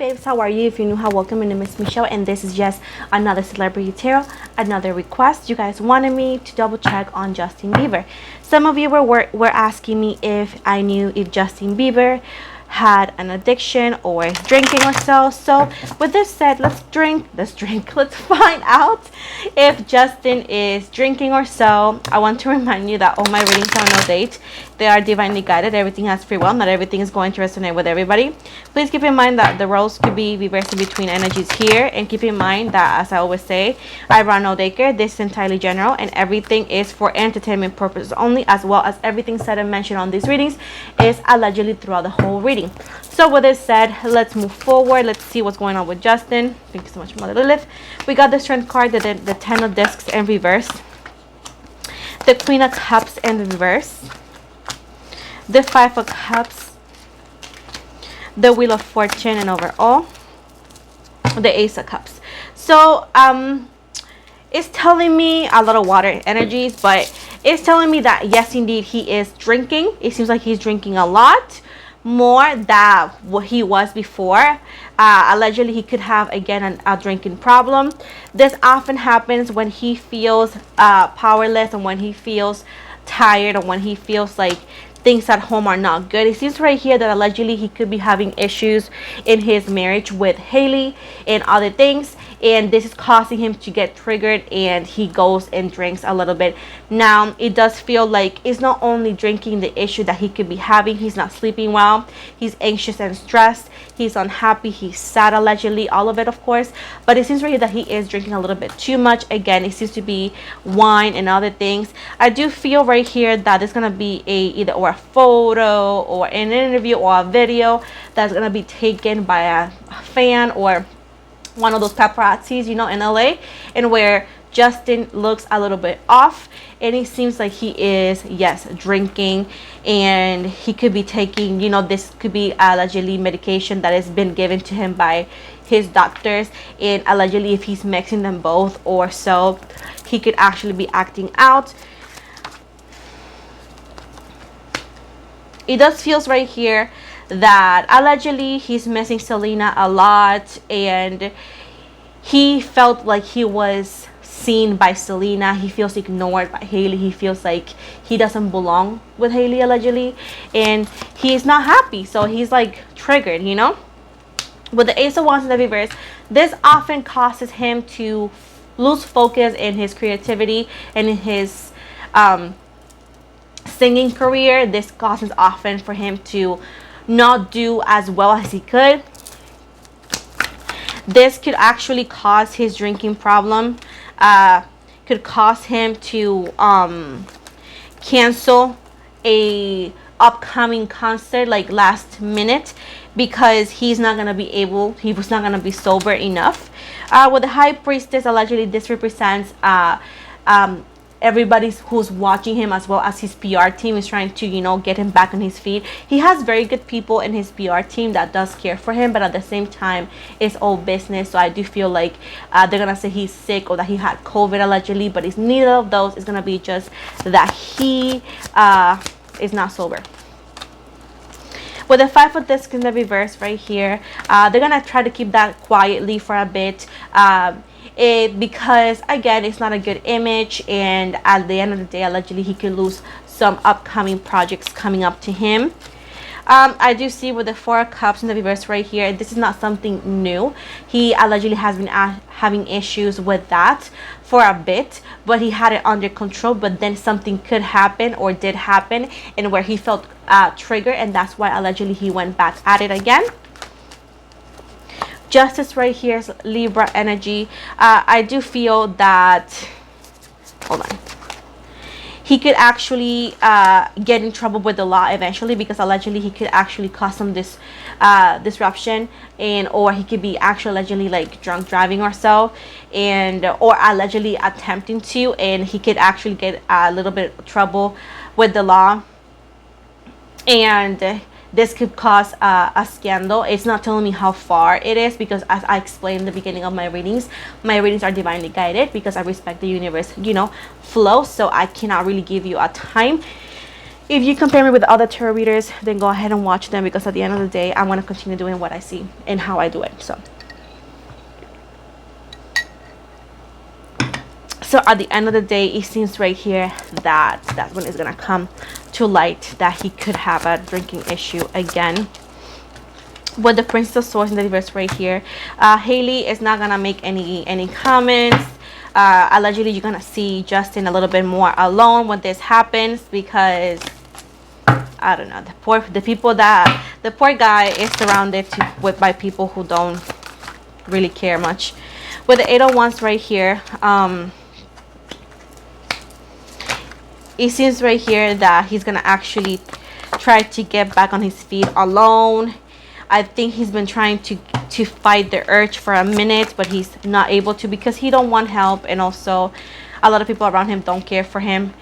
babes, how are you? If you're new, welcome. My name is Michelle and this is just another celebrity tarot, another request. You guys wanted me to double check on Justin Bieber. Some of you were asking me if I knew if Justin Bieber had an addiction or is drinking or so with this said, let's find out if Justin is drinking or so. I want to remind you that all my readings are no date. They are divinely guided. Everything has free will. Not everything is going to resonate with everybody. Please keep in mind that the roles could be reversing between energies here, and keep in mind that, as I always say, I run no daycare. This is entirely general and everything is for entertainment purposes only, as well as everything said and mentioned on these readings is allegedly throughout the whole reading. So with this said, let's move forward. Let's see what's going on with Justin. Thank you so much, Mother Lilith. We got the Strength card, the Ten of Discs in reverse, the Queen of Cups in reverse, the Five of Cups, the Wheel of Fortune, and overall the Ace of Cups. So it's telling me a lot of water energies, but it's telling me that yes, indeed, he is drinking. It seems like he's drinking a lot more than what he was before. Allegedly, he could have again a drinking problem. This often happens when he feels powerless, and when he feels tired, or when he feels like things at home are not good. It seems right here that allegedly he could be having issues in his marriage with Haley and other things, and this is causing him to get triggered and he goes and drinks a little bit. Now it does feel like it's not only drinking the issue that he could be having. He's not sleeping well, he's anxious and stressed, he's unhappy, he's sad, allegedly, all of it of course, but it seems right here that he is drinking a little bit too much. Again, it seems to be wine and other things. I do feel right here that there's gonna be either or a photo or an interview or a video that's gonna be taken by a fan or one of those paparazzis, you know, in LA, and where Justin looks a little bit off, and it seems like he is, yes, drinking, and he could be taking, you know, this could be allegedly medication that has been given to him by his doctors, and allegedly if he's mixing them both or so, he could actually be acting out. It does feels right here that allegedly he's missing Selena a lot, and he felt like he was seen by Selena. He feels ignored by Haley. He feels like he doesn't belong with Haley allegedly, and he's not happy, so he's like triggered, you know. With the Ace of Wands in the reverse, this often causes him to lose focus in his creativity and in his singing career. This causes often for him to not do as well as he could. This could actually cause his drinking problem, could cause him to cancel a upcoming concert like last minute, because he was not going to be sober enough. With the High Priestess, allegedly this represents everybody who's watching him, as well as his PR team is trying to, you know, get him back on his feet. He has very good people in his PR team that does care for him, but at the same time it's all business. So I do feel like they're gonna say he's sick or that he had COVID allegedly, but it's neither of those. It's gonna be just that he is not sober. With the Five of Discs in the reverse right here, they're gonna try to keep that quietly for a bit, because again, it's not a good image, and at the end of the day, allegedly he could lose some upcoming projects coming up to him. I do see with the Four of Cups in the reverse right here, this is not something new. He allegedly has been having issues with that for a bit, but he had it under control, but then something could happen or did happen, and where he felt triggered, and that's why allegedly he went back at it again. Justice right here is Libra energy. I do feel that, hold on, he could actually get in trouble with the law eventually, because allegedly he could actually cause some disruption, and or he could be actually allegedly like drunk driving or so, and or allegedly attempting to, and he could actually get a little bit of trouble with the law, and this could cause a scandal. It's not telling me how far it is, because as I explained in the beginning of my readings are divinely guided, because I respect the universe, you know, flow. So I cannot really give you a time If you compare me with other tarot readers, then go ahead and watch them, because at the end of the day, I want to continue doing what I see and how I do it. So at the end of the day, it seems right here that that one is gonna come to light, that he could have a drinking issue again. With the Princess of Swords in the reverse right here, Haley is not gonna make any comments. Allegedly, you're gonna see Justin a little bit more alone when this happens, because I don't know, the poor guy is surrounded by people who don't really care much. With the Eight of Wands right here, it seems right here that he's gonna actually try to get back on his feet alone. I think he's been trying to fight the urge for a minute, but he's not able to, because he don't want help, and also a lot of people around him don't care for him.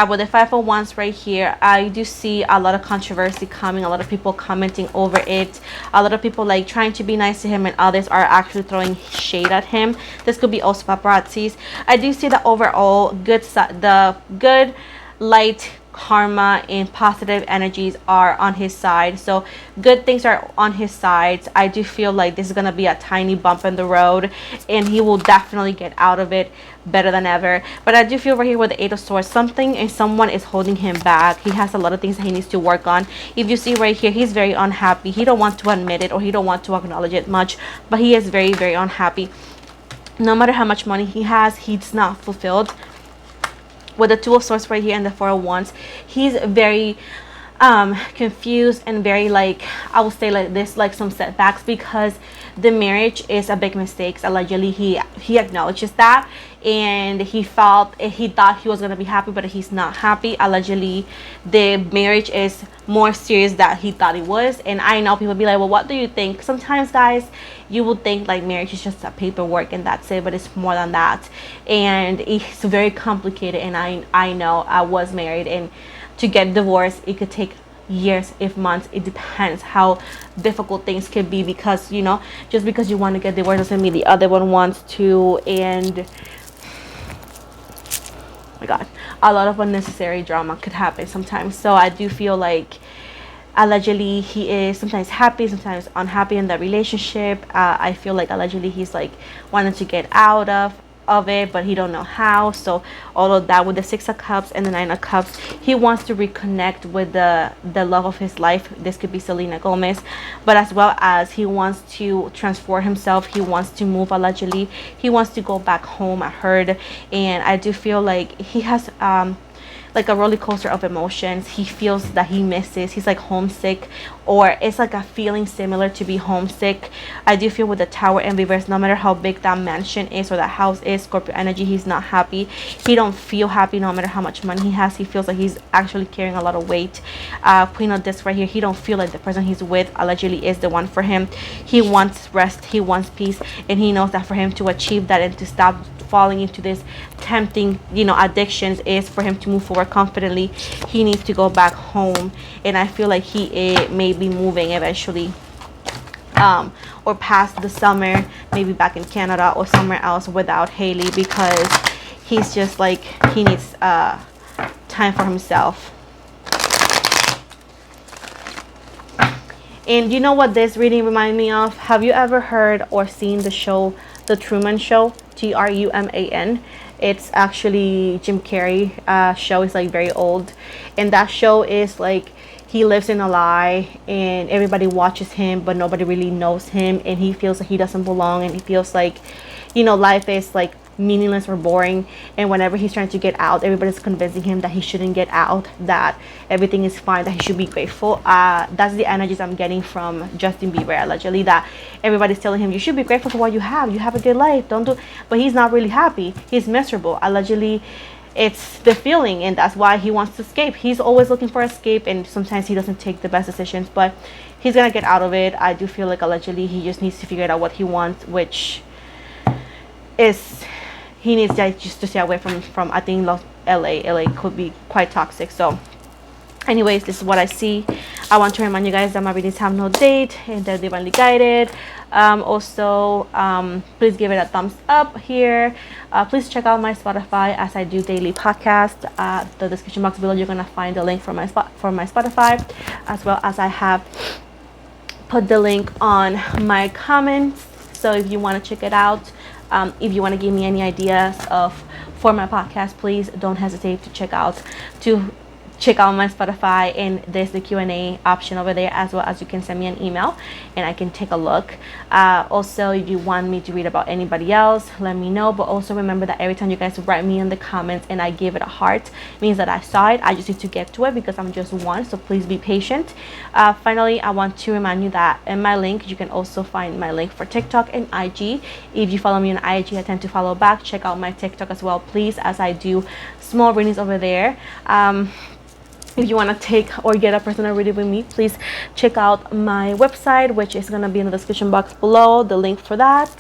With the Five of Wands right here, I do see a lot of controversy coming, a lot of people commenting over it, a lot of people like trying to be nice to him, and others are actually throwing shade at him. This could be also paparazzis. I do see that overall the good light karma and positive energies are on his side, so good things are on his side. I do feel like this is gonna be a tiny bump in the road, and he will definitely get out of it better than ever. But I do feel right here with the Eight of Swords, something and someone is holding him back. He has a lot of things that he needs to work on. If you see right here, he's very unhappy. He don't want to admit it, or he don't want to acknowledge it much, but he is very, very unhappy. No matter how much money he has, he's not fulfilled. With the Two of Swords right here and the Four of Wands, he's very confused and very, like, I will say like this, like some setbacks, because the marriage is a big mistake. Allegedly, he acknowledges that, and he thought he was gonna be happy, but he's not happy. Allegedly, the marriage is more serious than he thought it was. And I know people be like, well, what do you think? Sometimes, guys, you would think like marriage is just a paperwork and that's it, but it's more than that, and it's very complicated. And I know, I was married, and to get divorced, it could take years, if months. It depends how difficult things can be, because, you know, just because you want to get divorced doesn't mean the other one wants to. And oh my god, a lot of unnecessary drama could happen sometimes. So I do feel like allegedly he is sometimes happy, sometimes unhappy in the relationship. I feel like allegedly he's like wanting to get out of it, but he don't know how. So all of that, with the Six of Cups and the Nine of Cups, he wants to reconnect with the love of his life. This could be Selena Gomez, but as well as he wants to transform himself. He wants to move. Allegedly, he wants to go back home, I heard. And I do feel like he has like a roller coaster of emotions. He feels that he misses, he's like homesick, or it's like a feeling similar to be homesick. I do feel with the Tower in reverse, no matter how big that mansion is or that house is, Scorpio energy, he's not happy. He don't feel happy no matter how much money he has. He feels like he's actually carrying a lot of weight. Queen of Discs right here, he don't feel like the person he's with allegedly is the one for him. He wants rest, he wants peace, and he knows that for him to achieve that and to stop falling into this tempting, you know, addictions, is for him to move forward confidently. He needs to go back home, and I feel like he may be moving eventually, or past the summer, maybe back in Canada or somewhere else without Haley, because he's just like, he needs time for himself. And you know what this reading reminded me of? Have you ever heard or seen the show The Truman Show? Truman. It's actually Jim Carrey show. It's like very old, and that show is like he lives in a lie, and everybody watches him, but nobody really knows him, and he feels like he doesn't belong, and he feels like, you know, life is like meaningless or boring. And whenever he's trying to get out, everybody's convincing him that he shouldn't get out, that everything is fine, that he should be grateful. That's the energies I'm getting from Justin Bieber, allegedly, that everybody's telling him you should be grateful for what you have a good life, don't do, but he's not really happy, he's miserable. Allegedly, it's the feeling, and that's why he wants to escape. He's always looking for escape, and sometimes he doesn't take the best decisions, but he's gonna get out of it. I do feel like allegedly he just needs to figure out what he wants, which is he needs just to stay away from I think LA could be quite toxic. So anyways, this is what I see. I want to remind you guys that my readings have no date and they're divinely guided. Also, please give it a thumbs up here. Please check out my Spotify as I do daily podcast. The description box below, you're gonna find the link for my Spotify, as well as I have put the link on my comments. So if you want to check it out, if you want to give me any ideas for my podcast, please don't hesitate to check out my Spotify, and there's the Q&A option over there, as well as you can send me an email and I can take a look. Also, if you want me to read about anybody else, let me know. But also remember that every time you guys write me in the comments and I give it a heart, means that I saw it. I just need to get to it because I'm just one, so please be patient. Finally, I want to remind you that in my link, you can also find my link for TikTok and IG. If you follow me on IG, I tend to follow back. Check out my TikTok as well, please, as I do small readings over there. If you want to take or get a personal reading with me, please check out my website, which is going to be in the description box below, the link for that.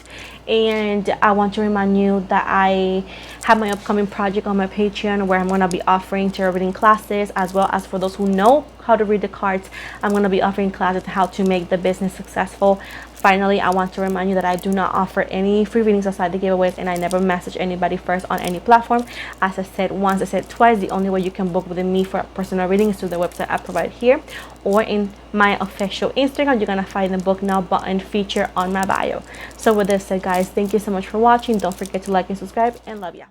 And I want to remind you that I have my upcoming project on my Patreon, where I'm going to be offering tarot reading classes, as well as for those who know how to read the cards, I'm going to be offering classes on how to make the business successful. Finally, I want to remind you that I do not offer any free readings outside the giveaways, and I never message anybody first on any platform. As I said once, I said twice, the only way you can book with me for a personal reading is through the website I provide here, or in my official Instagram. You're gonna find the book now button feature on my bio. So with this said, guys, thank you so much for watching. Don't forget to like and subscribe, and love ya.